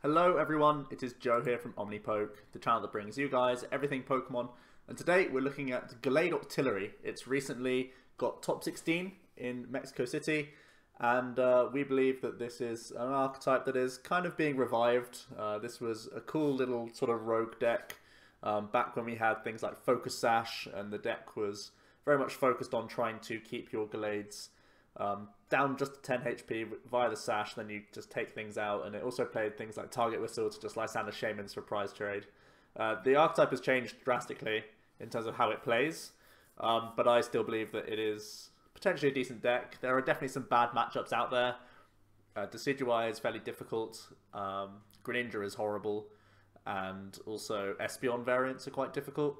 Hello everyone, it is Joe here from OmniPoke, the channel that brings you guys everything Pokemon, and today we're looking at Gallade Octillery. It's recently got top 16 in Mexico City, and we believe that this is an archetype that is kind of being revived. This was a cool little sort of rogue deck back when we had things like Focus Sash, and the deck was very much focused on trying to keep your Gallades down just to 10 HP via the Sash, then you just take things out, and it also played things like Target Whistle to just Lysandre Shamans for prize trade. The archetype has changed drastically in terms of how it plays, but I still believe that it is potentially a decent deck. There are definitely some bad matchups out there. Decidueye is fairly difficult, Greninja is horrible, and also Espeon variants are quite difficult.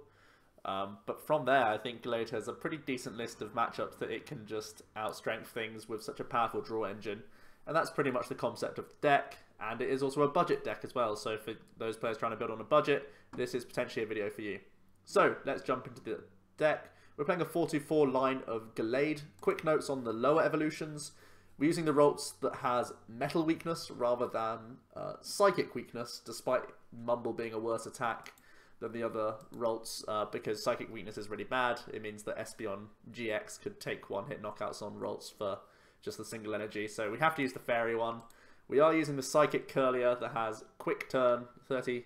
But from there, I think Gallade has a pretty decent list of matchups that it can just outstrength things with such a powerful draw engine. And that's pretty much the concept of the deck, and it is also a budget deck as well, so for those players trying to build on a budget, this is potentially a video for you. So, let's jump into the deck. We're playing a 4-2-4 line of Gallade. Quick notes on the lower evolutions. We're using the Ralts that has Metal weakness rather than Psychic weakness, despite Mumble being a worse attack than the other Ralts, because Psychic weakness is really bad. It means that Espeon GX could take one-hit knockouts on Ralts for just the single energy, so we have to use the Fairy one. We are using the Psychic Kirlia that has Quick Turn, 30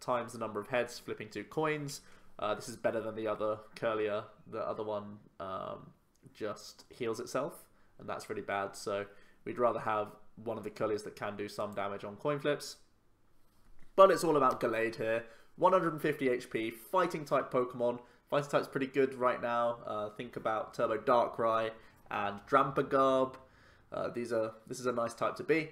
times the number of heads, flipping 2 coins. This is better than the other Kirlia. The other one just heals itself, and that's really bad, so we'd rather have one of the Kirlias that can do some damage on coin flips. But it's all about Gallade here. 150 HP, fighting type Pokemon. Fighting type's pretty good right now. Think about Turbo Darkrai and Drampagab. This is a nice type to be.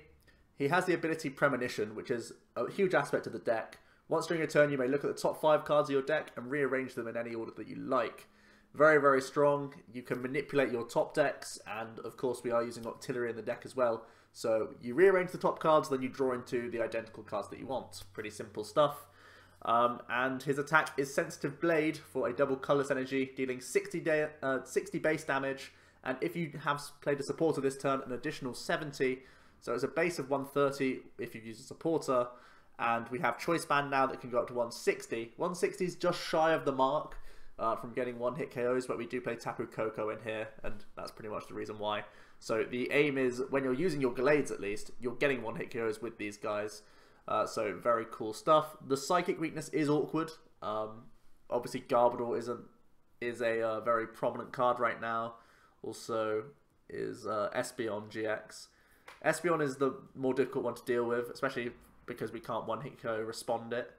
He has the ability Premonition, which is a huge aspect of the deck. Once during a turn, you may look at the top 5 cards of your deck and rearrange them in any order that you like. Very, very strong. You can manipulate your top decks, and of course we are using Octillery in the deck as well. So you rearrange the top cards, then you draw into the identical cards that you want. Pretty simple stuff. And his attack is Sensitive Blade for a double Colourless energy, dealing 60 base damage, and if you have played a supporter this turn, an additional 70, so it's a base of 130 if you use a supporter, and we have Choice Band now that can go up to 160. 160 is just shy of the mark from getting one-hit KOs, but we do play Tapu Koko in here, and that's pretty much the reason why. So the aim is, when you're using your Gallades at least, you're getting one-hit KOs with these guys. So very cool stuff. The Psychic weakness is awkward. Obviously Garbodor is a very prominent card right now. Also is Espeon GX. Espeon is the more difficult one to deal with, especially because we can't one-hit KO respond it.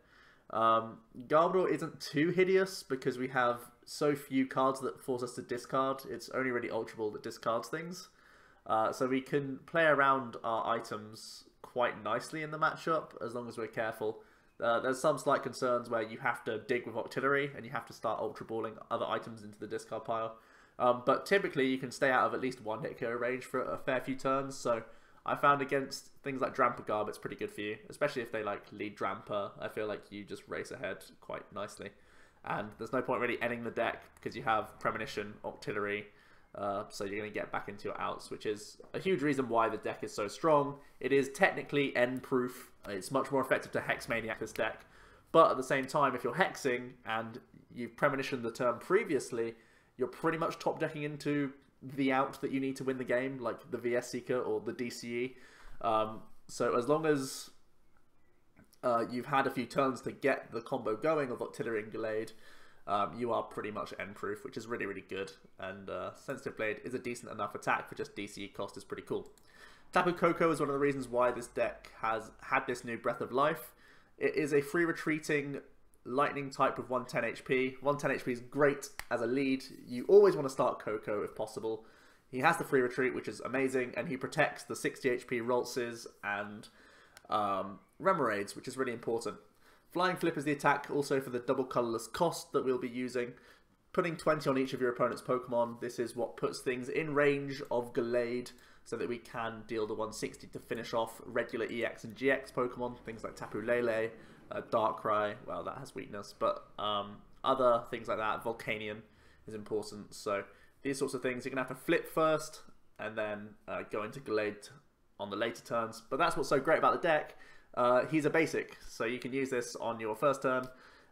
Garbodor isn't too hideous because we have so few cards that force us to discard. It's only really Ultra Ball that discards things. So we can play around our items quite nicely in the matchup, as long as we're careful. There's some slight concerns where you have to dig with Octillery, and you have to start Ultra Balling other items into the discard pile. But typically you can stay out of at least one hit KO range for a fair few turns, so I found against things like Drampagab it's pretty good for you, especially if they like lead Drampa. I feel like you just race ahead quite nicely. And there's no point really ending the deck because you have Premonition, Octillery, so you're going to get back into your outs, which is a huge reason why the deck is so strong. It is technically end-proof. It's much more effective to Hex Maniac this deck. But at the same time, if you're hexing and you've Premonitioned the turn previously, you're pretty much top-decking into the out that you need to win the game, like the VS Seeker or the DCE. So as long as you've had a few turns to get the combo going of Octillery and Gallade, you are pretty much end-proof, which is really, really good. And Sensitive Blade is a decent enough attack for just DCE cost is pretty cool. Tapu Koko is one of the reasons why this deck has had this new Breath of Life. It is a free retreating lightning type with 110 HP. 110 HP is great as a lead. You always want to start Koko if possible. He has the free retreat, which is amazing, and he protects the 60 HP Raltses and Remoraids, which is really important. Flying Flip is the attack also for the double Colourless cost that we'll be using. Putting 20 on each of your opponent's Pokemon, this is what puts things in range of Gallade so that we can deal the 160 to finish off regular EX and GX Pokemon, things like Tapu Lele, Darkrai, well that has weakness, but other things like that, Volcanion is important. So these sorts of things, you're going to have to flip first and then go into Gallade on the later turns. But that's what's so great about the deck. he's a basic, so you can use this on your first turn,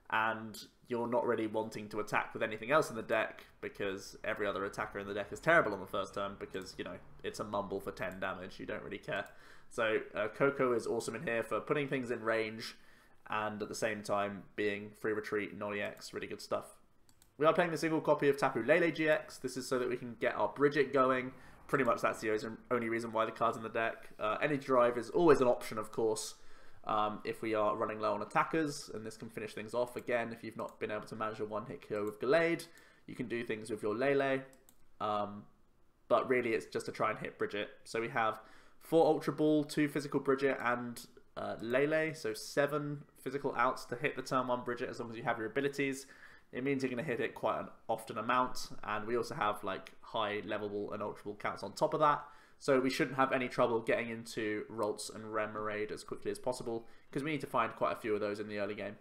and you're not really wanting to attack with anything else in the deck, because every other attacker in the deck is terrible on the first turn, because, you know, it's a mumble for 10 damage, you don't really care. So Koko is awesome in here for putting things in range, and at the same time being free retreat, non-EX, really good stuff. We are playing the single copy of Tapu Lele GX. This is so that we can get our Brigette going. Pretty much that's the only reason why the card's in the deck. Energy Drive is always an option, of course, if we are running low on attackers, and this can finish things off. Again, if you've not been able to manage a one-hit KO with Gallade, you can do things with your Lele, but really it's just to try and hit Brigette. So we have 4 Ultra Ball, 2 physical Brigette, and Lele, so 7 physical outs to hit the turn 1 Brigette as long as you have your abilities. It means you're going to hit it quite an often amount, and we also have like high levelable and ultra ball counts on top of that, so we shouldn't have any trouble getting into Ralts and Remoraid as quickly as possible, because we need to find quite a few of those in the early game.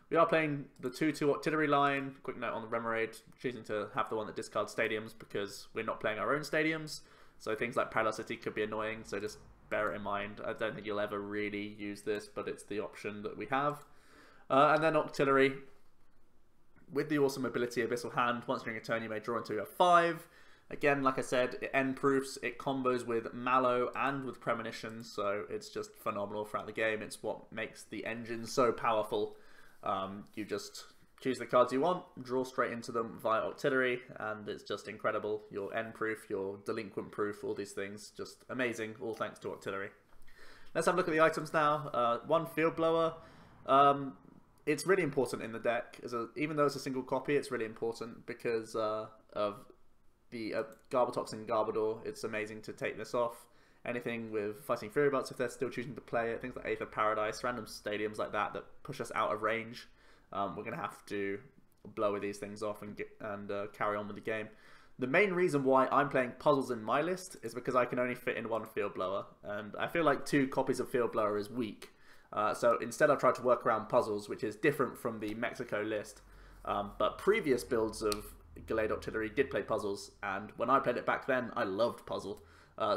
We are playing the 2/2 Octillery line. Quick note on the Remoraid, choosing to have the one that discards stadiums because we're not playing our own stadiums, so things like Parallel could be annoying, so just bear it in mind. I don't think you'll ever really use this, but it's the option that we have. And then Octillery, with the awesome ability Abyssal Hand, once during a turn you may draw until you have 5. Again, like I said, it end-proofs, it combos with Mallow and with Premonition, so it's just phenomenal throughout the game. It's what makes the engine so powerful. You just choose the cards you want, draw straight into them via Octillery, and it's just incredible. Your end-proof, your delinquent-proof, all these things, just amazing, all thanks to Octillery. Let's have a look at the items now. 1 Field Blower. It's really important in the deck. Even though it's a single copy, it's really important because of the Garbotox and Garbodor. It's amazing to take this off. Anything with Fighting Fury Belts, if they're still choosing to play it, things like Aether Paradise, random stadiums like that that push us out of range, we're going to have to blow these things off and carry on with the game. The main reason why I'm playing puzzles in my list is because I can only fit in 1 Field Blower, and I feel like 2 copies of Field Blower is weak. So instead I've tried to work around puzzles, which is different from the Mexico list. But previous builds of Gallade Octillery did play puzzles, and when I played it back then, I loved puzzle.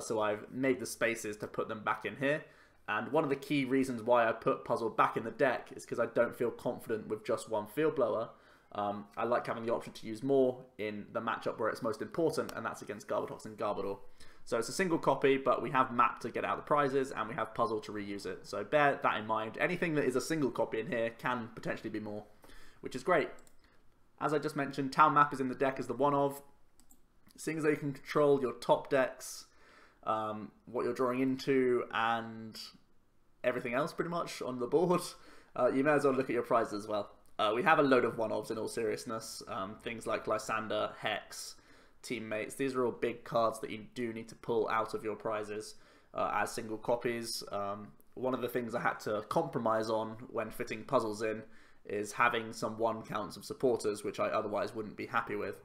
So I've made the spaces to put them back in here. And one of the key reasons why I put puzzle back in the deck is because I don't feel confident with just 1 Field Blower. I like having the option to use more in the matchup where it's most important, and that's against Garbotox and Garbodor. So it's a single copy, but we have map to get out the prizes, and we have puzzle to reuse it. So bear that in mind. Anything that is a single copy in here can potentially be more, which is great. As I just mentioned, Town Map is in the deck as the one of. Seeing as though you can control your top decks, what you're drawing into, and everything else pretty much on the board, you may as well look at your prizes as well. We have a load of one-ofs in all seriousness. Things like Lysandre, Hex, Teammates. These are all big cards that you do need to pull out of your prizes as single copies. One of the things I had to compromise on when fitting puzzles in is having some 1 counts of supporters, which I otherwise wouldn't be happy with.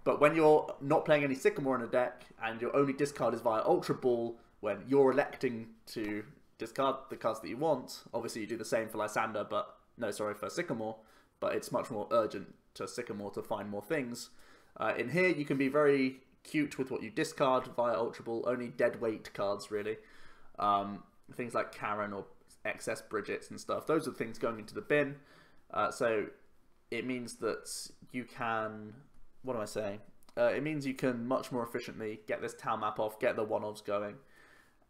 But when you're not playing any Sycamore in a deck, and your only discard is via Ultra Ball, when you're electing to discard the cards that you want, obviously you do the same for Lysandre, for Sycamore, but it's much more urgent to Sycamore to find more things. In here, you can be very cute with what you discard via Ultra Ball, only dead weight cards, really. Things like Karen or excess Brigettes and stuff, those are the things going into the bin. So it means that you can, what am I saying? It means you can much more efficiently get this town map off, get the one-offs going,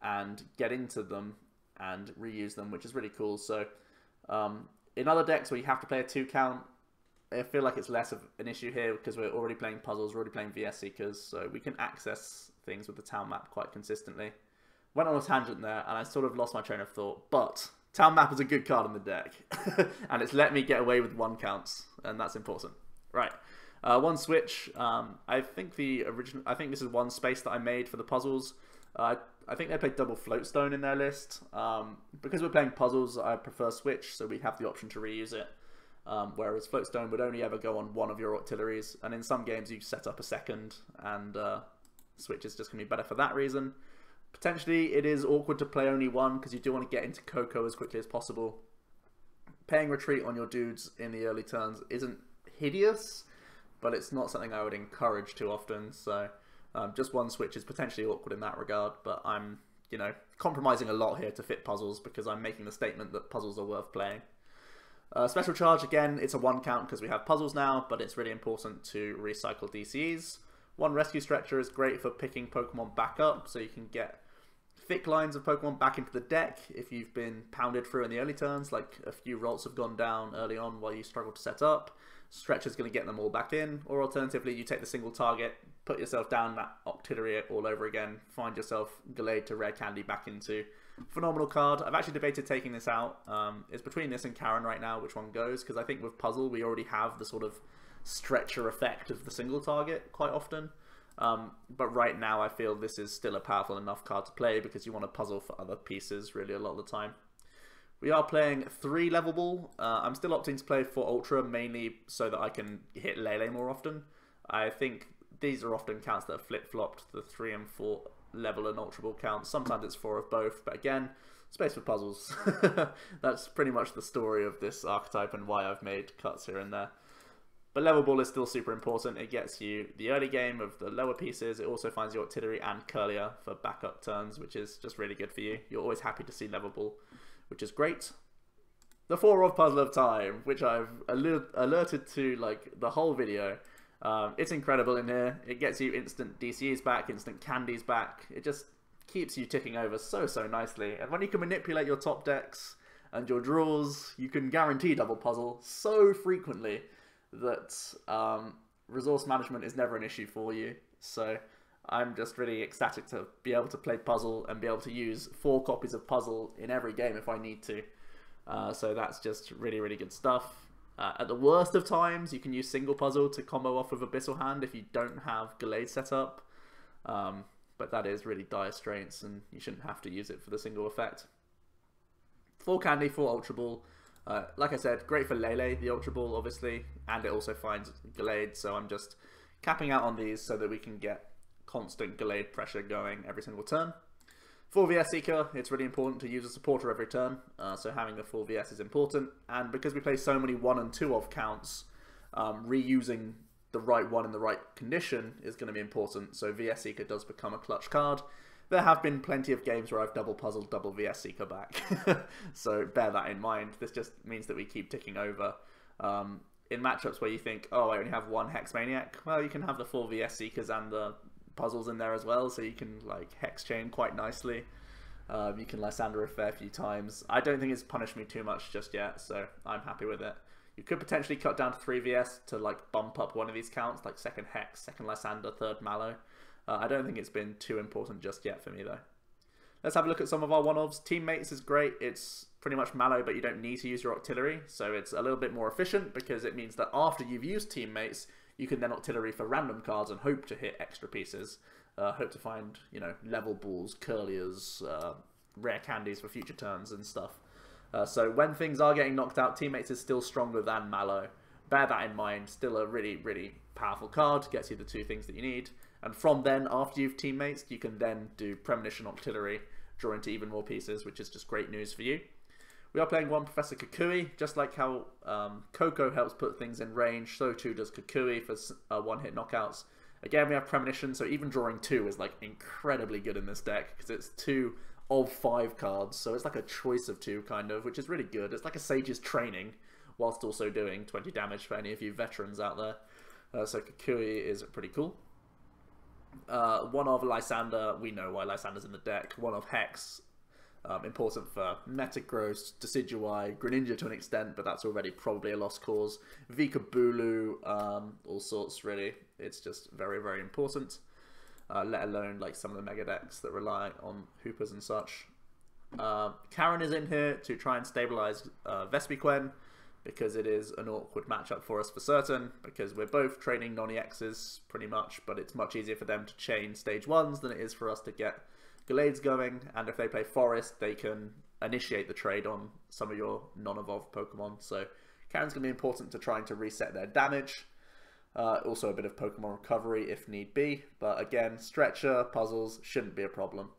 and get into them and reuse them, which is really cool. So in other decks where you have to play a 2 count, I feel like it's less of an issue here because we're already playing puzzles, we're already playing VS Seekers, so we can access things with the town map quite consistently. Went on a tangent there, and I sort of lost my train of thought, but town map is a good card in the deck, and it's let me get away with 1 counts, and that's important. Right, 1 switch. I think this is 1 space that I made for the puzzles. I think they played double Floatstone in their list. Because we're playing puzzles, I prefer switch, so we have the option to reuse it. Whereas Floatstone would only ever go on 1 of your Octilleries, and in some games you set up a second, and switch is just going to be better for that reason. Potentially it is awkward to play only 1 because you do want to get into Koko as quickly as possible. Paying retreat on your dudes in the early turns isn't hideous, but it's not something I would encourage too often, so just 1 switch is potentially awkward in that regard, but I'm you know, compromising a lot here to fit puzzles because I'm making the statement that puzzles are worth playing. Special charge, again, it's a 1 count because we have puzzles now, but it's really important to recycle DCEs. 1 rescue stretcher is great for picking Pokemon back up, so you can get thick lines of Pokemon back into the deck if you've been pounded through in the early turns, like a few Ralts have gone down early on while you struggle to set up. Stretcher's going to get them all back in, or alternatively you take the single target, put yourself down that Octillery all over again, find yourself Gallade to Rare Candy back into. Phenomenal card. I've actually debated taking this out. It's between this and Karen right now, which one goes, because I think with Puzzle we already have the sort of stretcher effect of the single target quite often. But right now I feel this is still a powerful enough card to play because you want to puzzle for other pieces really a lot of the time. We are playing 3 level ball. I'm still opting to play 4 Ultra mainly so that I can hit Lele more often. I think these are often counts that are flip-flopped, the 3 and 4 level and Ultra Ball counts. Sometimes it's 4 of both, but again, space for puzzles. That's pretty much the story of this archetype and why I've made cuts here and there. But level ball is still super important. It gets you the early game of the lower pieces. It also finds your Octillery and Kirlia for backup turns, which is just really good for you. You're always happy to see level ball, which is great. The 4 of Puzzle of Time, which I've alerted to like the whole video. It's incredible in here. It gets you instant DCEs back, instant candies back. It just keeps you ticking over so nicely. And when you can manipulate your top decks and your draws, you can guarantee double puzzle so frequently that resource management is never an issue for you. So I'm just really ecstatic to be able to play puzzle and be able to use 4 copies of puzzle in every game if I need to. So that's just really good stuff. At the worst of times, you can use single puzzle to combo off with Abyssal Hand if you don't have Gallade set up. But that is really dire straits and you shouldn't have to use it for the single effect. 4 candy, 4 Ultra Ball. Like I said, great for Lele, the Ultra Ball, obviously, and it also finds Gallade, so I'm just capping out on these so that we can get constant Gallade pressure going every single turn. 4 VS Seeker, it's really important to use a supporter every turn, so having the 4 VS is important, and because we play so many 1 and 2 of counts, reusing the right one in the right condition is going to be important, so VS Seeker does become a clutch card. There have been plenty of games where I've double puzzled, double VS Seeker back, so bear that in mind. This just means that we keep ticking over. In matchups where you think, oh, I only have 1 Hex Maniac, well, you can have the 4 VS Seekers and the puzzles in there as well, so you can like hex chain quite nicely. You can Lysandre a fair few times. I don't think it's punished me too much just yet, so I'm happy with it. You could potentially cut down to 3 VS to like bump up one of these counts, like 2nd Hex, 2nd Lysandre, 3rd Mallow. I don't think it's been too important just yet for me though. Let's have a look at some of our one-offs. Teammates is great. It's pretty much Mallow, but you don't need to use your Octillery, so it's a little bit more efficient because it means that after you've used Teammates, you can then Octillery for random cards and hope to hit extra pieces. Hope to find, you know, level balls, Kirlias, rare candies for future turns and stuff. So when things are getting knocked out, Teammates is still stronger than Mallow. Bear that in mind. Still a really powerful card. Gets you the 2 things that you need. And from then, after you've Teammates, you can then do Premonition Octillery, draw into even more pieces, which is just great news for you. We are playing 1 Professor Kukui, just like how Koko helps put things in range, so too does Kukui for 1-hit knockouts. Again, we have Premonition, so even drawing 2 is like incredibly good in this deck, because it's 2 of 5 cards, so it's like a choice of 2 kind of, which is really good. It's like a Sage's Training, whilst also doing 20 damage for any of you veterans out there. So Kukui is pretty cool. 1 of Lysandre, we know why Lysandre's in the deck. 1 of Hex, important for Metagross, Decidueye, Greninja to an extent, but that's already probably a lost cause. Vikabulu, all sorts really. It's just very important. Let alone like some of the mega decks that rely on Hoopers and such. Karen is in here to try and stabilize Vespiquen, because it is an awkward matchup for us for certain, because we're both trading non-EXs pretty much, but it's much easier for them to chain stage 1s than it is for us to get Gallades going, and if they play Forest, they can initiate the trade on some of your non-evolved Pokemon, so Karen's going to be important to trying to reset their damage. Also a bit of Pokemon recovery if need be, but again, Stretcher, puzzles shouldn't be a problem.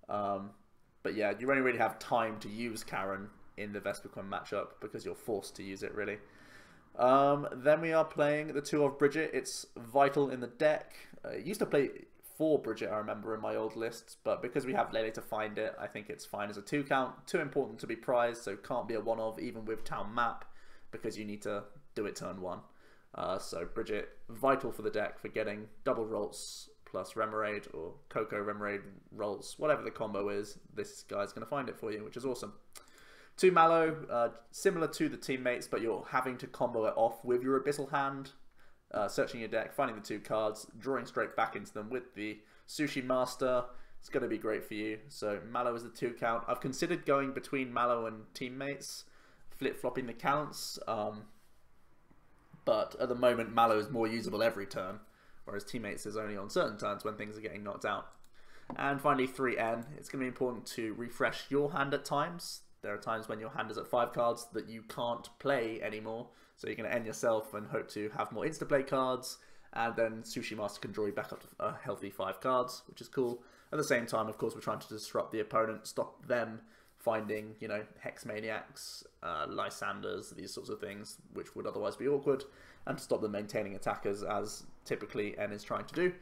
But yeah, you only really have time to use Karen in the Vespiquen matchup because you're forced to use it really. Then we are playing the 2 of Brigette. It's vital in the deck. It used to play 4 Brigette, I remember, in my old lists, but because we have Lele to find it, I think it's fine as a 2 count. Too important to be prized, so can't be a 1-of even with town map, because you need to do it turn 1. So Brigette, vital for the deck for getting double Ralts plus Remoraid, or Koko, Remoraid, Ralts, whatever the combo is, this guy's going to find it for you, which is awesome. 2 Mallow, similar to the teammates, but you're having to combo it off with your Abyssal Hand, searching your deck, finding the 2 cards, drawing straight back into them with the Sushi Master. It's going to be great for you. So Mallow is the 2 count. I've considered going between Mallow and teammates, flip-flopping the counts, but at the moment Mallow is more usable every turn, whereas teammates is only on certain turns when things are getting knocked out. And finally 3N, it's going to be important to refresh your hand at times. There are times when your hand is at 5 cards that you can't play anymore, so you're going to end yourself and hope to have more insta-play cards, and then Sushi Master can draw you back up to a healthy 5 cards, which is cool. At the same time, of course, we're trying to disrupt the opponent, stop them finding, you know, Hex Maniacs, Lysandres, these sorts of things, which would otherwise be awkward, and to stop them maintaining attackers, as typically N is trying to do.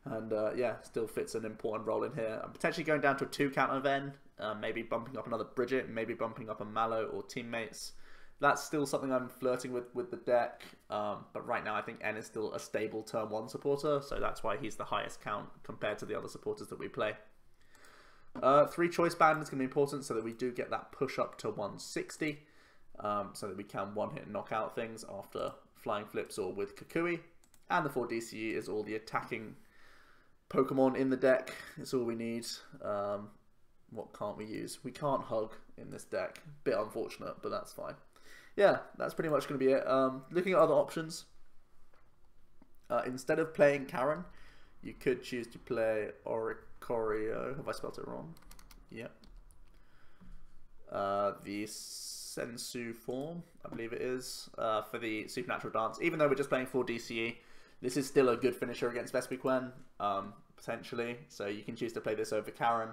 And yeah, still fits an important role in here. I'm potentially going down to a 2 count of N, maybe bumping up another Brigette, maybe bumping up a Mallow or teammates. That's still something I'm flirting with the deck, but right now I think N is still a stable turn 1 supporter, so that's why he's the highest count compared to the other supporters that we play. 3 choice band is going to be important so that we do get that push up to 160, so that we can one-hit knock out things after flying flips or with Kukui. And the 4 DCE is all the attacking Pokemon in the deck. It's all we need. What can't we use? We can't hug in this deck. Bit unfortunate, but that's fine. Yeah, that's pretty much going to be it. Looking at other options, instead of playing Karen, you could choose to play Oricorio. Have I spelled it wrong? Yep. The Sensu form, I believe it is, for the Supernatural Dance. Even though we're just playing 4 DCE, this is still a good finisher against Vespiquen, potentially. So you can choose to play this over Karen.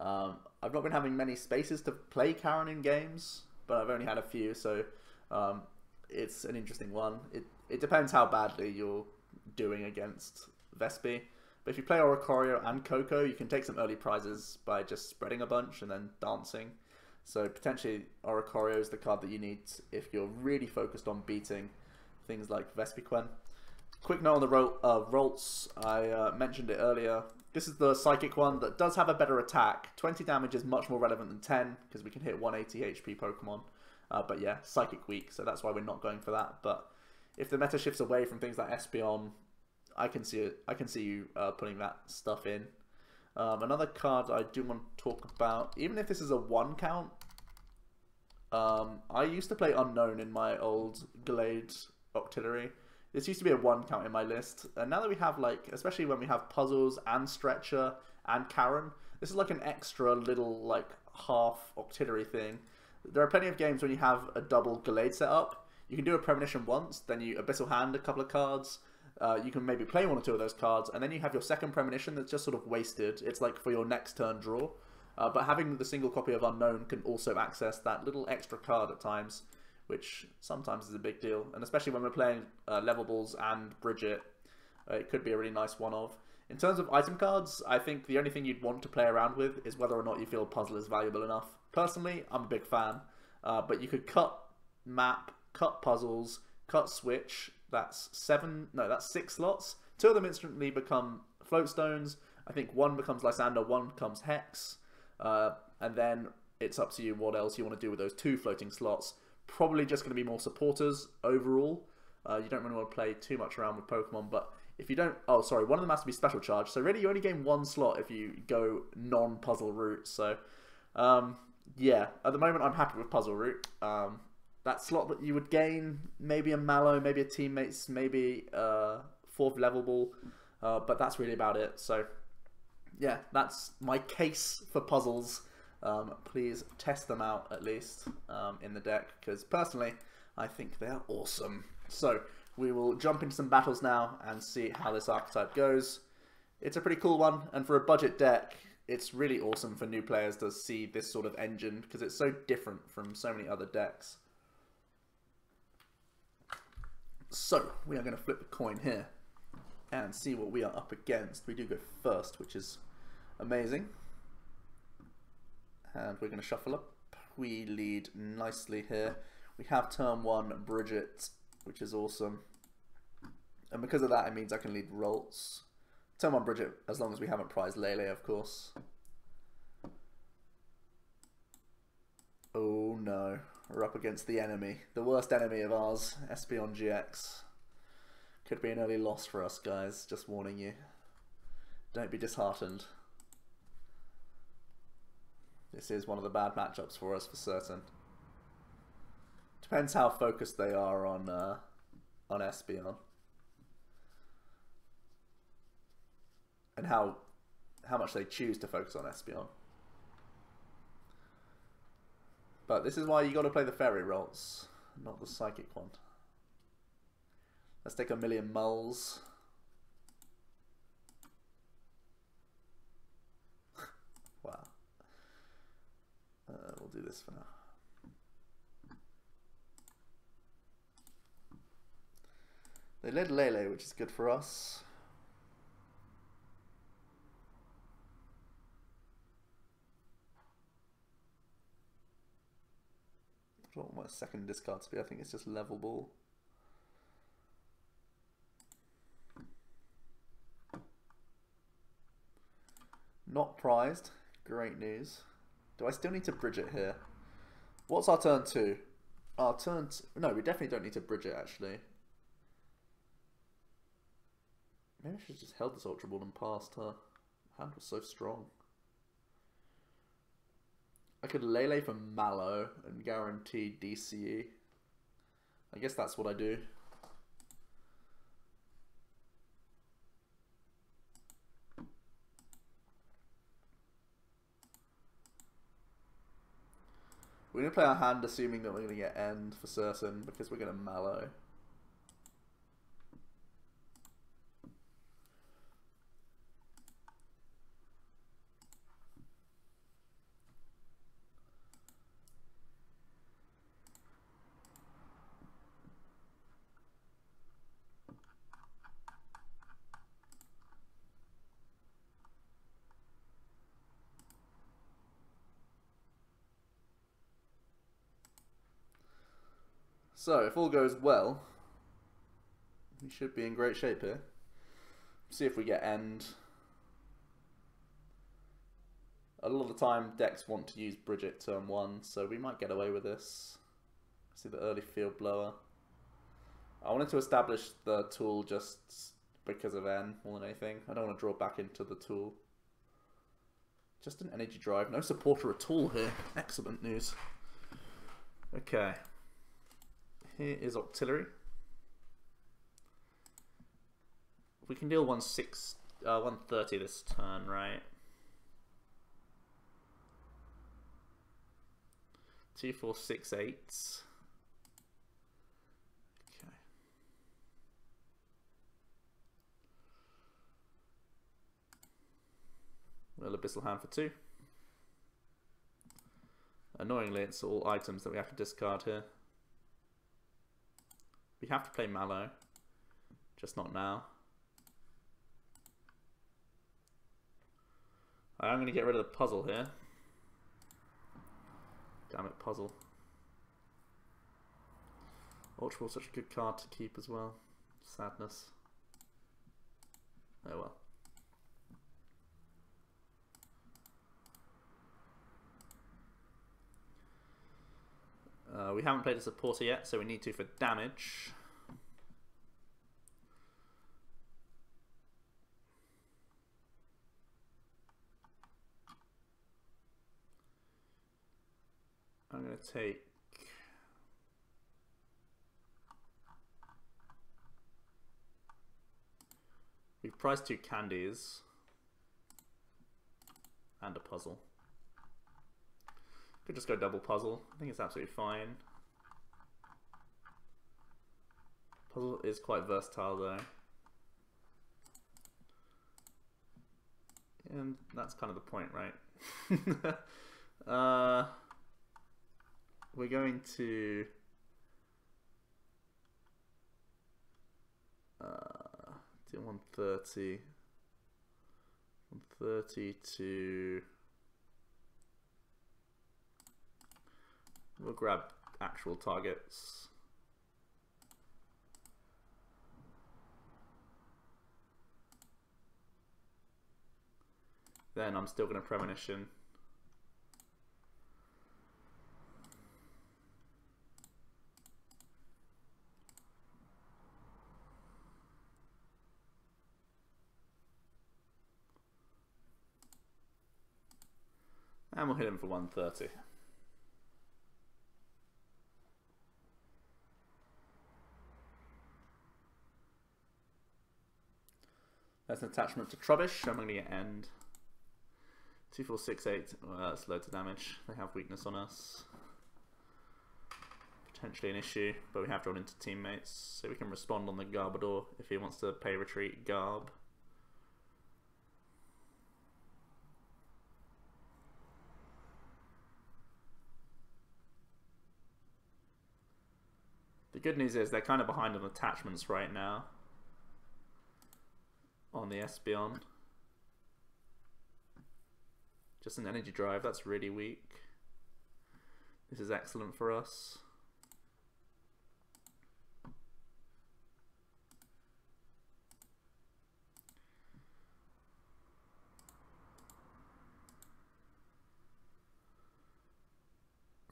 I've not been having many spaces to play Karen in games, but I've only had a few, so it's an interesting one. It depends how badly you're doing against Vespi. But if you play Oricorio and Koko, you can take some early prizes by just spreading a bunch and then dancing. So potentially Oricorio is the card that you need if you're really focused on beating things like Vespiquen. Quick note on the Ralts, I mentioned it earlier. This is the Psychic one that does have a better attack. 20 damage is much more relevant than 10, because we can hit 180 HP Pokemon. But yeah, Psychic weak, so that's why we're not going for that. But if the meta shifts away from things like Espeon, I can see it. I can see you putting that stuff in. Another card I do want to talk about, even if this is a 1 count, I used to play Unknown in my old Gallade Octillery. This used to be a 1 count in my list, and now that we have, like, especially when we have Puzzles and Stretcher and Karen, this is like an extra little, like, half Octillery thing. There are plenty of games when you have a double Gallade set up. You can do a Premonition once, then you Abyssal Hand a couple of cards. You can maybe play 1 or 2 of those cards, and then you have your second Premonition that's just sort of wasted. It's like for your next turn draw. But having the single copy of Unknown can also access that little extra card at times, which sometimes is a big deal. And especially when we're playing Levables and Brigette, it could be a really nice one-of. In terms of item cards, I think the only thing you'd want to play around with is whether or not you feel Puzzle is valuable enough. Personally, I'm a big fan, but you could cut Map, cut Puzzles, cut Switch. That's 6 slots. 2 of them instantly become Floatstones. I think 1 becomes Lysandre, 1 becomes Hex. And then it's up to you what else you want to do with those 2 floating slots. Probably just going to be more supporters overall. You don't really want to play too much around with Pokemon, but if you don't... Oh, sorry, 1 of them has to be Special Charge. So really you only gain 1 slot if you go non-puzzle route. So, yeah, at the moment I'm happy with puzzle route. That slot that you would gain, maybe a Mallow, maybe a Teammates, maybe 4th Levelable, but that's really about it. So, yeah, that's my case for puzzles. Please test them out at least in the deck, because personally I think they're awesome. So we will jump into some battles now and see how this archetype goes. It's a pretty cool one, and for a budget deck it's really awesome for new players to see this sort of engine, because it's so different from so many other decks. So we are going to flip the coin here. and see what we are up against. We do go first, which is amazing. And we're going to shuffle up. We lead nicely here. We have turn 1 Brigette, which is awesome. And because of that, it means I can lead Ralts. Turn 1 Brigette, as long as we haven't prized Lele, of course. Oh no, we're up against the enemy. The worst enemy of ours, Espeon GX. Could be an early loss for us, guys. Just warning you. Don't be disheartened. This is one of the bad matchups for us, for certain. Depends how focused they are on Espeon. And how much they choose to focus on Espeon. But this is why you got to play the Fairy Ralts, not the Psychic one. Let's take a million mulls. Wow. We'll do this for now. They led Lele, which is good for us. I don't want my second discard to be. I think it's just level ball. Not prized. Great news. Do I still need to Brigette here? What's our turn 2? Our turn... No, we definitely don't need to Brigette, actually. Maybe I should have just held this Ultra Ball and passed her. Hand was so strong. I could Lele for Mallow and guarantee DCE. I guess that's what I do. We're going to play our hand assuming that we're going to get End for certain because we're going to Mallow. So, if all goes well, we should be in great shape here. See if we get End. A lot of the time, decks want to use Brigette turn 1, so we might get away with this. See the early field blower. I wanted to establish the tool just because of N more than anything. I don't want to draw back into the tool. Just an energy drive. No supporter at all here. Excellent news. Okay. Here is Octillery. We can deal 130 this turn, right? 2, 4, 6, 8. Okay. Well, Abyssal Hand for 2. Annoyingly, it's all items that we have to discard here. We have to play Mallow, just not now. I'm going to get rid of the puzzle here. Damn it, puzzle. Ultra Ball, such a good card to keep as well. Sadness. Oh well. We haven't played a supporter yet, so we need to for damage. I'm going to take... We've priced 2 candies and a puzzle. Could just go double puzzle. I think it's absolutely fine. Puzzle is quite versatile though. And that's kind of the point, right? We're going to get 130. 130 to... We'll grab actual targets. Then I'm still going to premonition. And we'll hit him for 130. That's an attachment to Trubbish. I'm going to get end. 2, 4, 6, 8. Well, that's loads of damage. They have weakness on us. Potentially an issue, but we have drawn into teammates, so we can respond on the Garbodor if he wants to pay retreat Garb. The good news is they're kind of behind on attachments right now on the Espeon. Just an energy drive, that's really weak. This is excellent for us.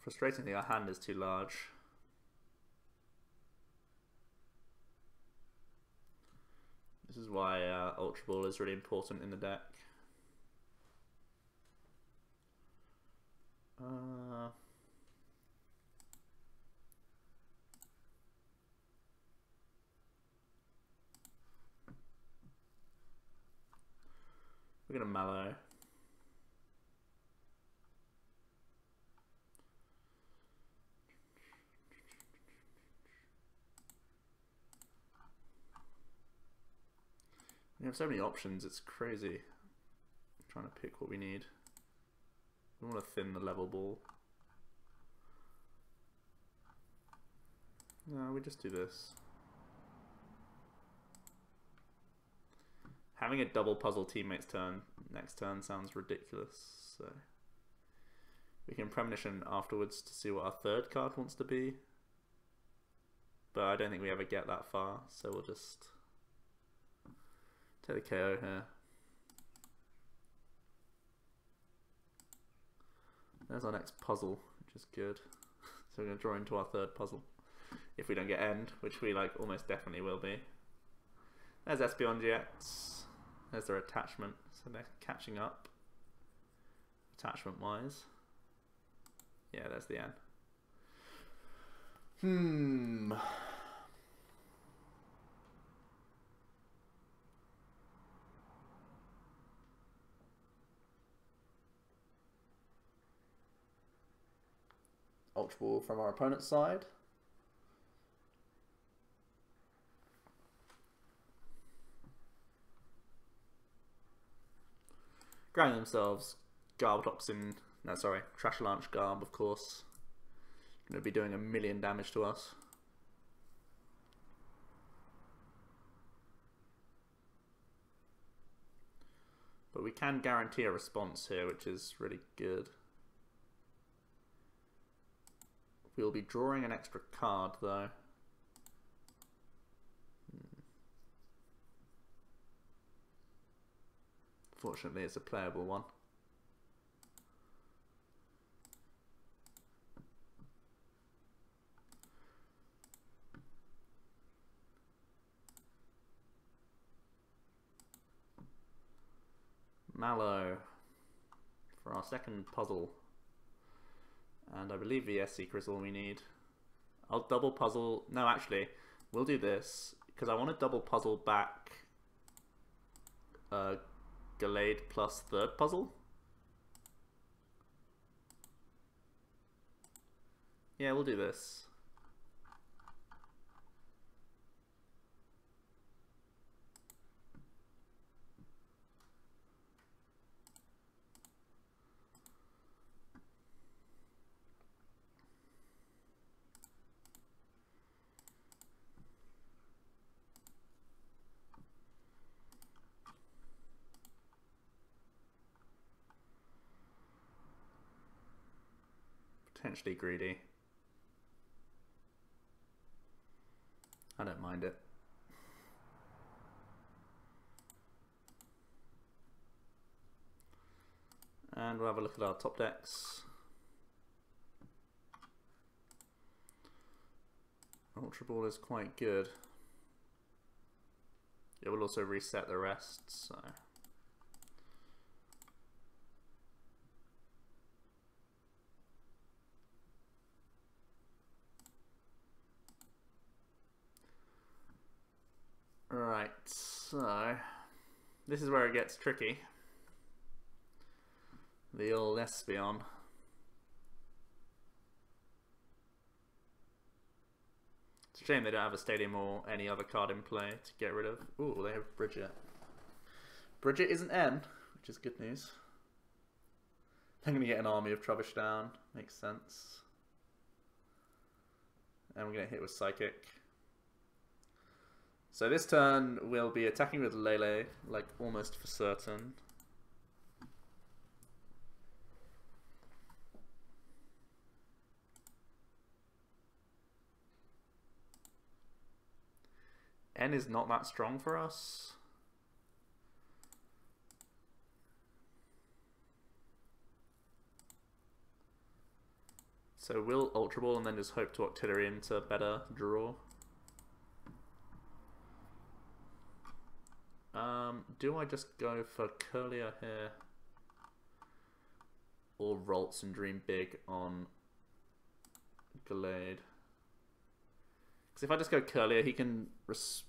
Frustratingly, our hand is too large. This is why Ultra Ball is really important in the deck. We're gonna Mallow. We have so many options, it's crazy. I'm trying to pick what we need. We want to thin the level ball. No, we just do this. Having a double puzzle teammate's turn next turn sounds ridiculous, so we can premonition afterwards to see what our third card wants to be. But I don't think we ever get that far, so we'll just take the KO here. There's our next puzzle, which is good. So we're going to draw into our third puzzle. If we don't get end, which we like almost definitely will be. There's Espeon GX. There's their attachment. So they're catching up attachment wise. Yeah, there's the end. Ultra Ball from our opponent's side. Grabbing themselves Gallade Octillery, no sorry, Trash Launch Garb of course. Going to be doing 1,000,000 damage to us. But we can guarantee a response here, which is really good. We'll be drawing an extra card though. Fortunately, it's a playable one. Mallow for our second puzzle. And I believe VS Seeker is all we need. I'll double puzzle. No, actually, we'll do this because I want to double puzzle back Gallade plus third puzzle. Yeah, we'll do this. potentially greedy. I don't mind it. And we'll have a look at our top decks. Ultra Ball is quite good. It will also reset the rest, so... Right, so... This is where it gets tricky. The old Espeon. It's a shame they don't have a Stadium or any other card in play to get rid of. Ooh, they have Brigette. Brigette is an N, which is good news. I'm going to get an army of Trubbish down. Makes sense. And we're going to hit with Psychic. So this turn we'll be attacking with Lele, like almost for certain. N is not that strong for us. So we'll Ultra Ball and then just hope to Octillery into better draw. Do I just go for Kirlia here? Or Ralts and dream big on Gallade? Because if I just go Kirlia, he can just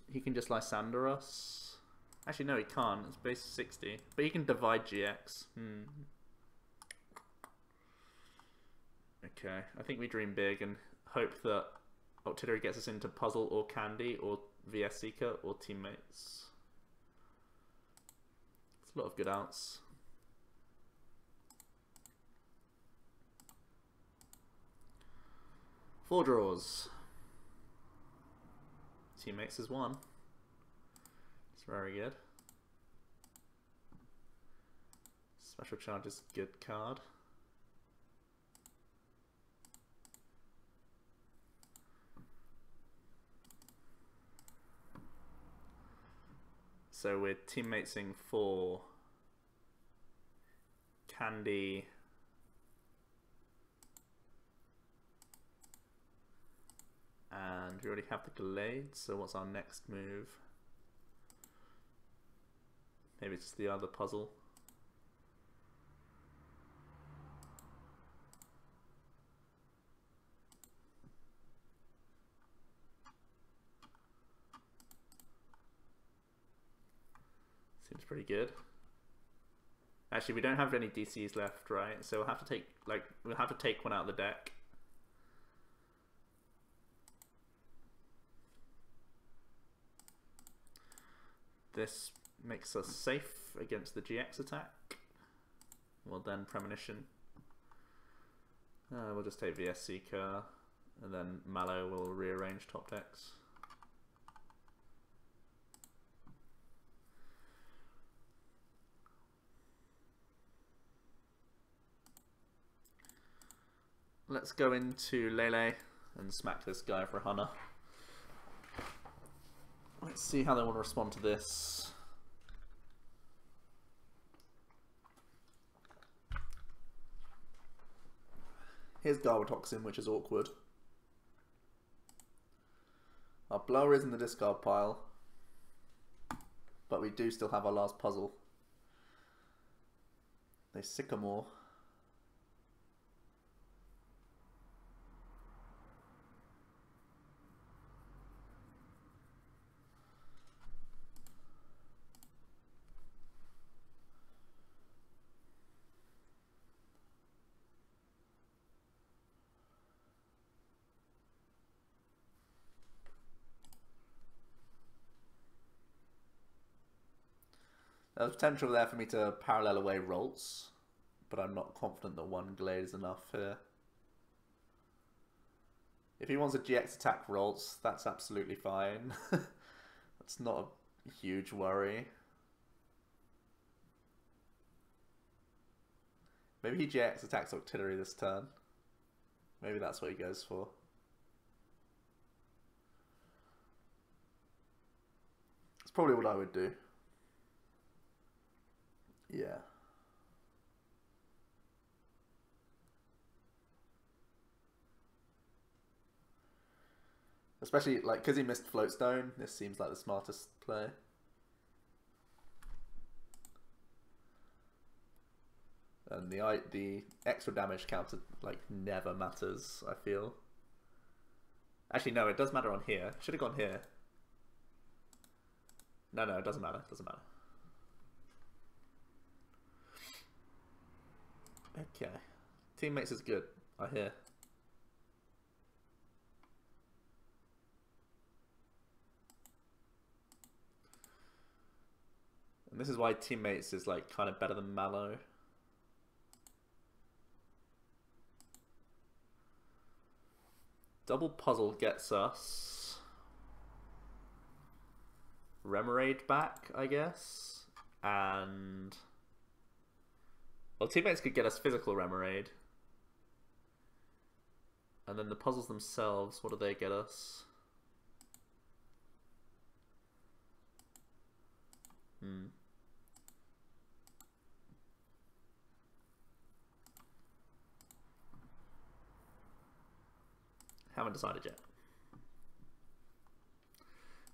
Lysandre us. Actually, no, he can't. It's base 60. But he can divide GX. Okay, I think we dream big and hope that Octillery gets us into Puzzle or Candy or VS Seeker or Teammates. It's a lot of good outs. Four draws. Teammates is one. It's very good. Special Charge is a good card. So we're teammatesing for Candy, and we already have the Gallade, so what's our next move? Maybe it's the other puzzle. Seems pretty good. Actually, we don't have any DCs left, right? So we'll have to take one out of the deck. This makes us safe against the GX attack. Well then, Premonition. We'll just take VS Seeker, and then Mallow will rearrange top decks. Let's go into Lele and smack this guy for 100. Let's see how they want to respond to this. Here's Garbotoxin, which is awkward. Our blower is in the discard pile, but we do still have our last puzzle. They Sycamore. There's potential there for me to parallel away Ralts, but I'm not confident that one Gallade is enough here. If he wants a GX attack Ralts, that's absolutely fine. That's not a huge worry. Maybe he GX attacks Octillery this turn. Maybe that's what he goes for. It's probably what I would do. Yeah. Especially, like, because he missed Floatstone, this seems like the smartest play. And the extra damage counter, like, never matters, I feel. Actually, no, it does matter on here. Should have gone here. No, it doesn't matter. Doesn't matter. Okay. Teammates is good, I hear. And this is why Teammates is, like, kind of better than Mallow. Double Puzzle gets us Remoraid back, I guess. And... well, Teammates could get us physical Remoraid. And then the puzzles themselves, what do they get us? Haven't decided yet. I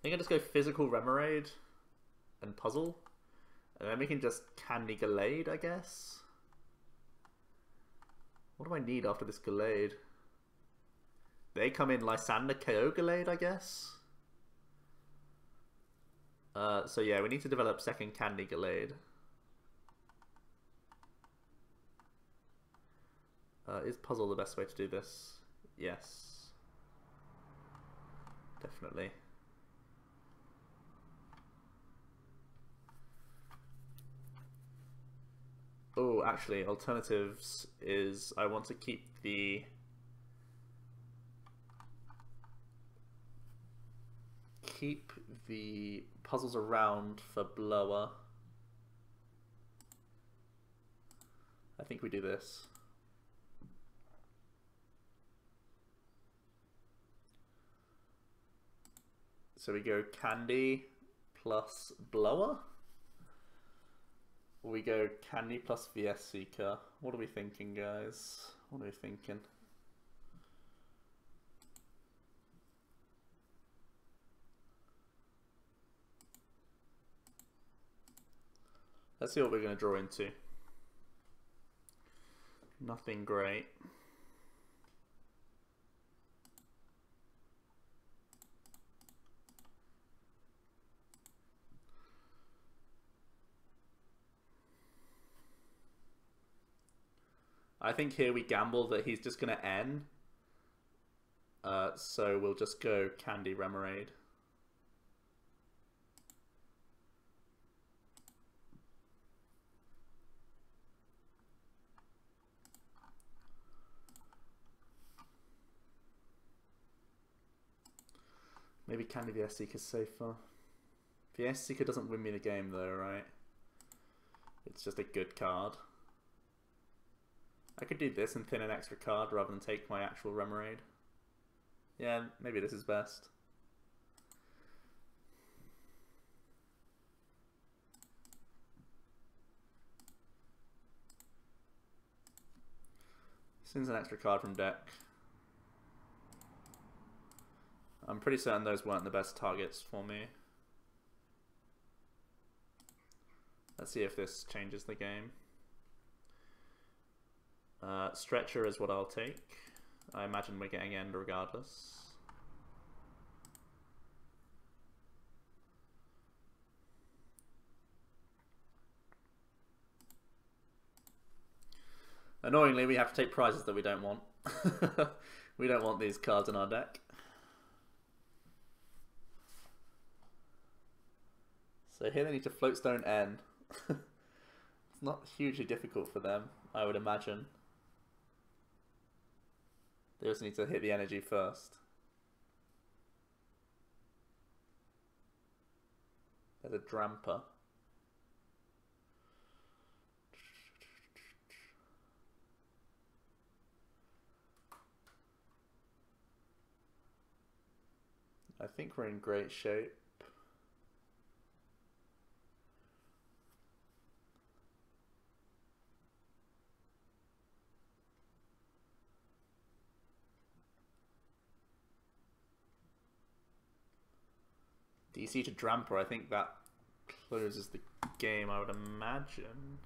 think I just go physical Remoraid and puzzle. And then we can just candy Gallade, I guess. What do I need after this Gallade? They come in Lysandre KO Gallade, I guess. So yeah, we need to develop second candy Gallade. Is puzzle the best way to do this? Yes. Definitely. Oh, actually, alternatives is I want to keep the puzzles around for blower. I think we do this. So we go candy plus blower. We go candy plus VS Seeker. What are we thinking, guys? What are we thinking? Let's see what we're going to draw into. Nothing great. I think here we gamble that he's just going to N. So we'll just go Candy Remoraid. Maybe Candy VS Seeker's safer. VS Seeker doesn't win me the game though, right? It's just a good card. I could do this and thin an extra card rather than take my actual Remoraid. Yeah, maybe this is best. Sends an extra card from deck. I'm pretty certain those weren't the best targets for me. Let's see if this changes the game. Stretcher is what I'll take. I imagine we're getting end regardless. Annoyingly, we have to take prizes that we don't want. We don't want these cards in our deck. So here they need to Floatstone N. It's not hugely difficult for them, I would imagine. They also need to hit the energy first. There's a Dramper. I think we're in great shape. DC to Dramper, I think that closes the game, I would imagine.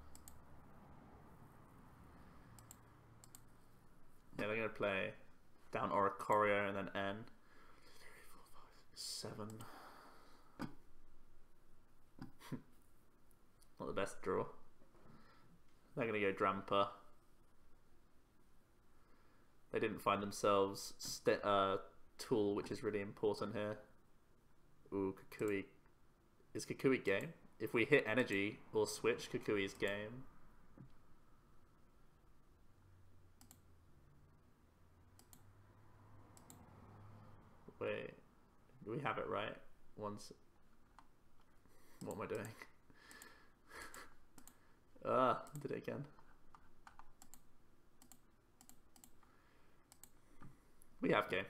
Yeah, they're going to play down Oricorio and then N. 3, 4, 5, 7. Not the best draw. They're going to go Dramper. They didn't find themselves Tool, which is really important here. Ooh, Kukui. Is Kukui game? If we hit energy or switch, Kukui's game. Wait, do we have it right? Once. What am I doing? Did it again. We have game.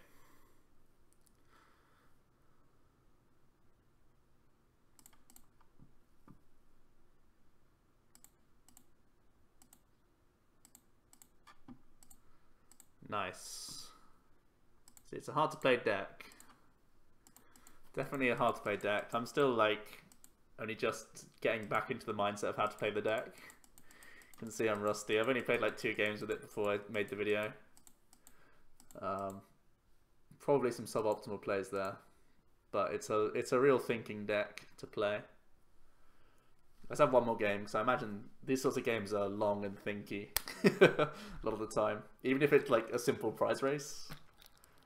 Nice. See, it's a hard to play deck. Definitely a hard to play deck. I'm still like only just getting back into the mindset of how to play the deck. You can see I'm rusty. I've only played like 2 games with it before I made the video. Probably some suboptimal plays there, but it's a real thinking deck to play. Let's have one more game, because I imagine these sorts of games are long and thinky a lot of the time. Even if it's like a simple prize race,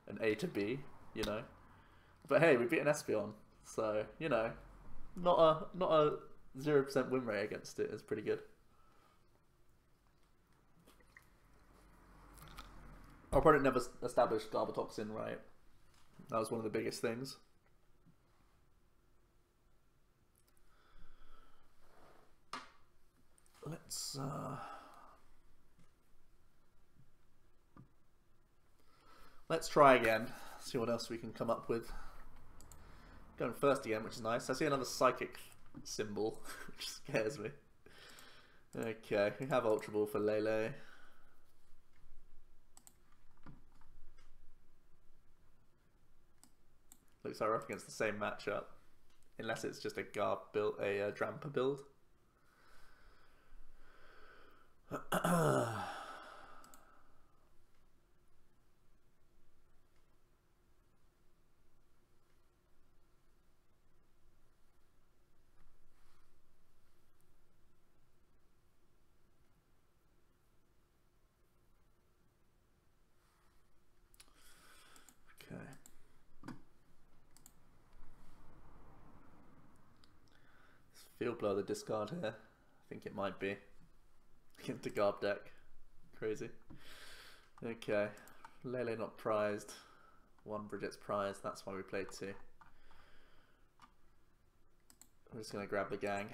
an A to B, you know. But hey, we beat an Espeon, so you know, not a 0% win rate against it is pretty good. Our opponent never established Garbotoxin, right? That was one of the biggest things. Let's try again. See what else we can come up with. Going first again, which is nice. I see another psychic symbol, which scares me. Okay, we have Ultra Ball for Lele. Looks like we're up against the same matchup, unless it's just a Garb build, a Dramper build. Field Blow the discard here. I think it might be. Into Garb deck. Crazy. Okay. Lele not prized. 1 Brigette's prized. That's why we played 2. I'm just going to grab the gang.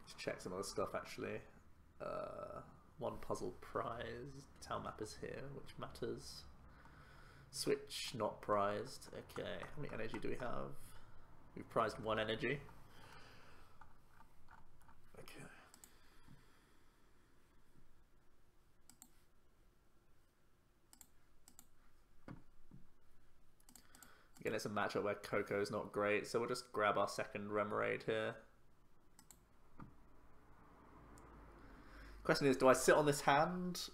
Just check some other stuff actually. 1 puzzle prize. Town map is here, which matters. Switch not prized. Okay, how many energy do we have? We've prized 1 energy. Okay. Again, it's a matchup where Coco's not great, so we'll just grab our second Remoraid here. Question is, do I sit on this hand?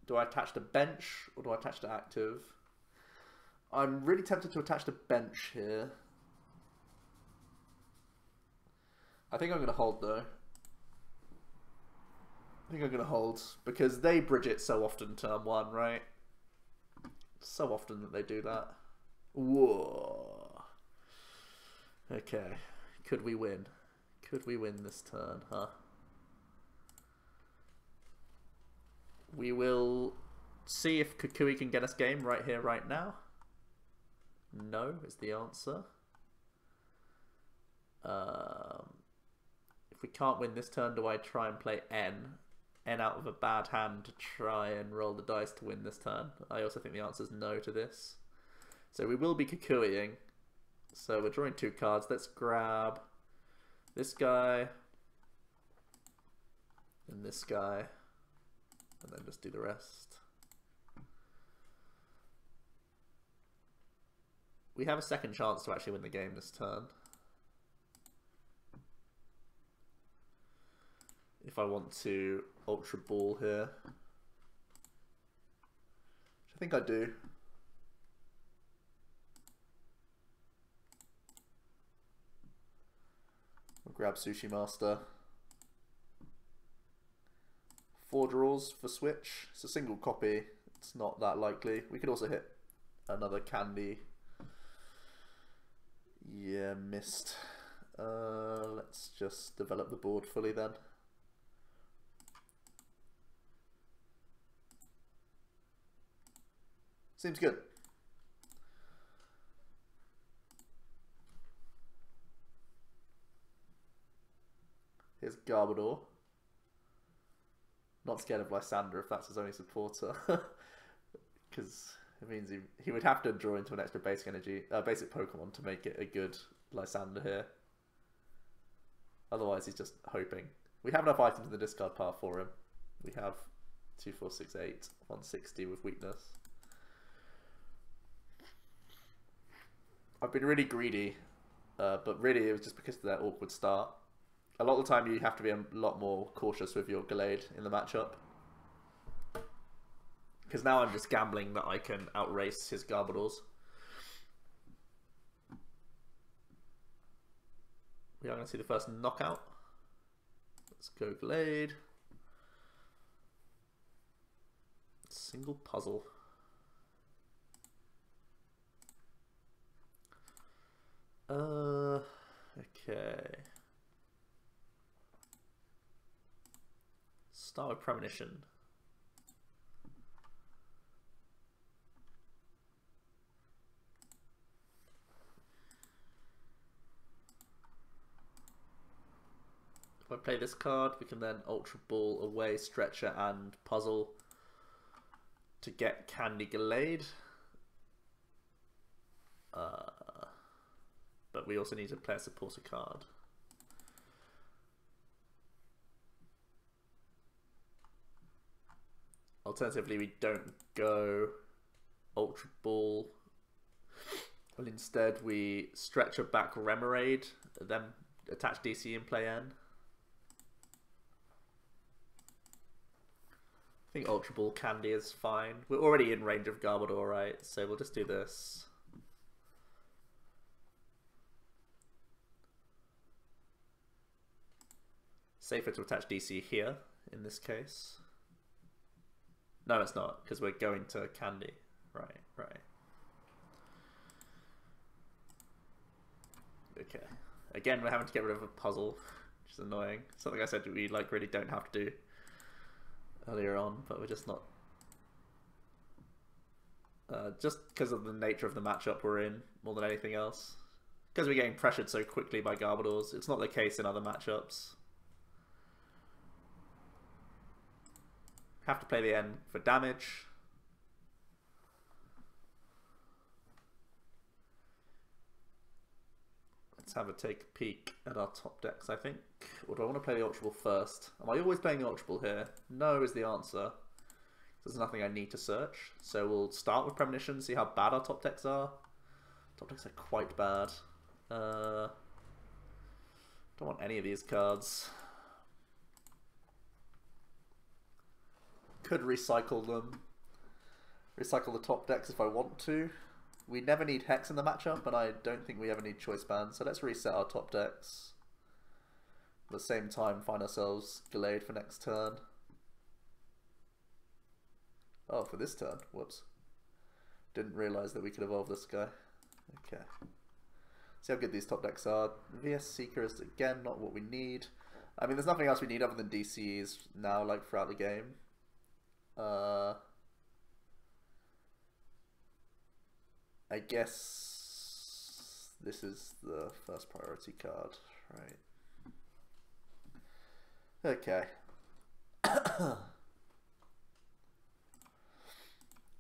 Do I attach to bench or do I attach to active? I'm really tempted to attach to bench here. I think I'm going to hold though. I think I'm going to hold because they Brigette so often turn 1, right? So often that they do that. Whoa. Okay. Could we win? Could we win this turn, huh? We will see if Kukui can get us game right here, right now. No is the answer. If we can't win this turn, do I try and play N N out of a bad hand to try and roll the dice to win this turn. I also think the answer is no to this. So we will be Kukuiing. So we're drawing 2 cards. Let's grab this guy and this guy, and then just do the rest. We have a second chance to actually win the game this turn. If I want to Ultra Ball here, which I think I do. We'll grab Sushi Master. 4 draws for switch. It's a single copy. It's not that likely. We could also hit another candy. Yeah, missed. Let's just develop the board fully then. Seems good. Here's Garbodor. Not scared of Lysandre if that's his only supporter. Because it means he would have to draw into an extra basic Pokemon to make it a good Lysandre here. Otherwise he's just hoping. We have enough items in the discard pile for him. We have 2, 4, 6, 8, 160 with weakness. I've been really greedy, but really it was just because of that awkward start. A lot of the time you have to be a lot more cautious with your Gallade in the matchup. Because now I'm just gambling that I can outrace his Garbodors. We are going to see the first knockout. Let's go Gallade. Single puzzle. Okay. Start with Premonition. If I play this card, we can then Ultra Ball away Stretcher and Puzzle to get Candy Gallade. But we also need to play a supporter card. Alternatively, we don't go Ultra Ball. Well, instead we Stretcher back Remoraid, then attach DC and play N. I think Ultra Ball Candy is fine. We're already in range of Garbodor, right? So we'll just do this. Safer to attach DC here, in this case. No, it's not, because we're going to Candy. Right. Okay. Again, we're having to get rid of a puzzle, which is annoying. Something I said we really don't have to do earlier on, but we're just not. Just because of the nature of the matchup we're in, more than anything else. Because we're getting pressured so quickly by Garbodors. It's not the case in other matchups. Have to play the N for damage. Let's have a take a peek at our top decks, I think. Or do I want to play the Ultra Ball first? Am I always playing the Ultra Ball here? No is the answer. There's nothing I need to search. So we'll start with Premonition, see how bad our top decks are. Top decks are quite bad. Don't want any of these cards. Could recycle them. Recycle the top decks if I want to. We never need Hex in the matchup, and I don't think we ever need Choice Band, so let's reset our top decks. At the same time, find ourselves Gallade for next turn. Oh, for this turn. Whoops. Didn't realise that we could evolve this guy. Okay. See how good these top decks are. VS Seeker is, again, not what we need. I mean, there's nothing else we need other than DCs now, throughout the game. I guess this is the first priority card, right? Okay.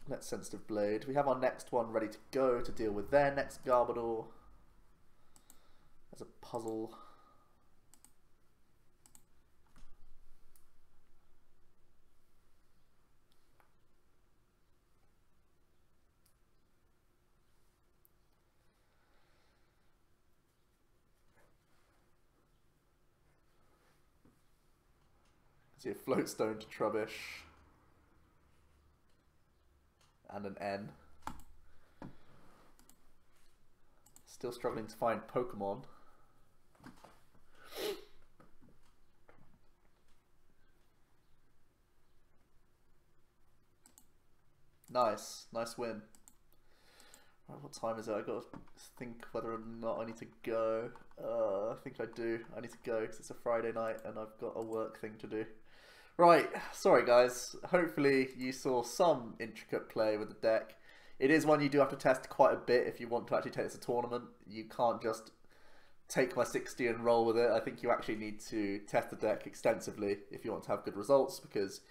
Let's Sensitive Blade. We have our next one ready to go to deal with their next Garbodor. As a puzzle. See a Floatstone to Trubbish. And an N. Still struggling to find Pokemon. Nice win. Right, what time is it? I got to think whether or not I need to go. I think I do. I need to go because it's a Friday night and I've got a work thing to do. Right, sorry guys. Hopefully you saw some intricate play with the deck. It is one you do have to test quite a bit if you want to actually take this to tournament. You can't just take my 60 and roll with it. I think you actually need to test the deck extensively if you want to have good results, because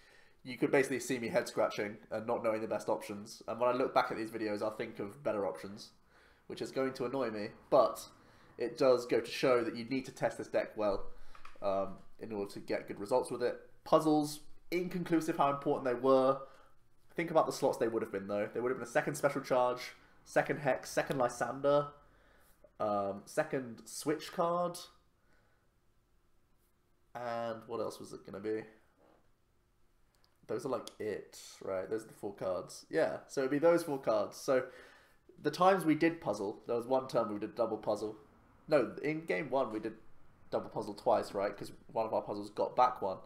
you could basically see me head scratching and not knowing the best options. And when I look back at these videos, I'll think of better options, which is going to annoy me. But it does go to show that you need to test this deck well in order to get good results with it. Puzzles, inconclusive how important they were. Think about the slots they would have been though. They would have been a second Special Charge, second Hex, second Lysandre, second Switch card, and what else was it going to be? Those are like it, right? Those are the 4 cards. Yeah, so it'd be those 4 cards. So the times we did puzzle, there was one turn we did double puzzle. No, in game 1 we did double puzzle twice, right? Because one of our puzzles got back one.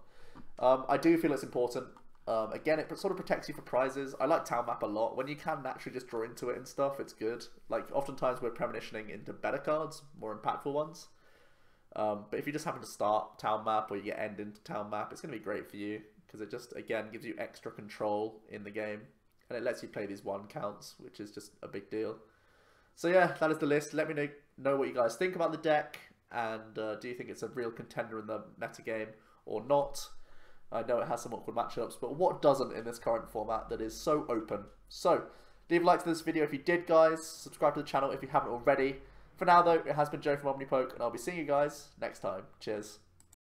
I do feel it's important. Again, it sort of protects you for prizes. I like Town Map a lot. When you can naturally just draw into it and stuff, it's good. Like, oftentimes we're premonitioning into better cards, more impactful ones. But if you just happen to start Town Map or you get end into Town Map, it's going to be great for you, because it just, again, gives you extra control in the game. And it lets you play these 1 counts, which is just a big deal. So yeah, that is the list. Let me know what you guys think about the deck, and do you think it's a real contender in the meta game or not? I know it has some awkward matchups, but what doesn't in this current format that is so open? So, leave a like to this video if you did, guys. Subscribe to the channel if you haven't already. For now, though, it has been Joe from OmniPoke, and I'll be seeing you guys next time. Cheers.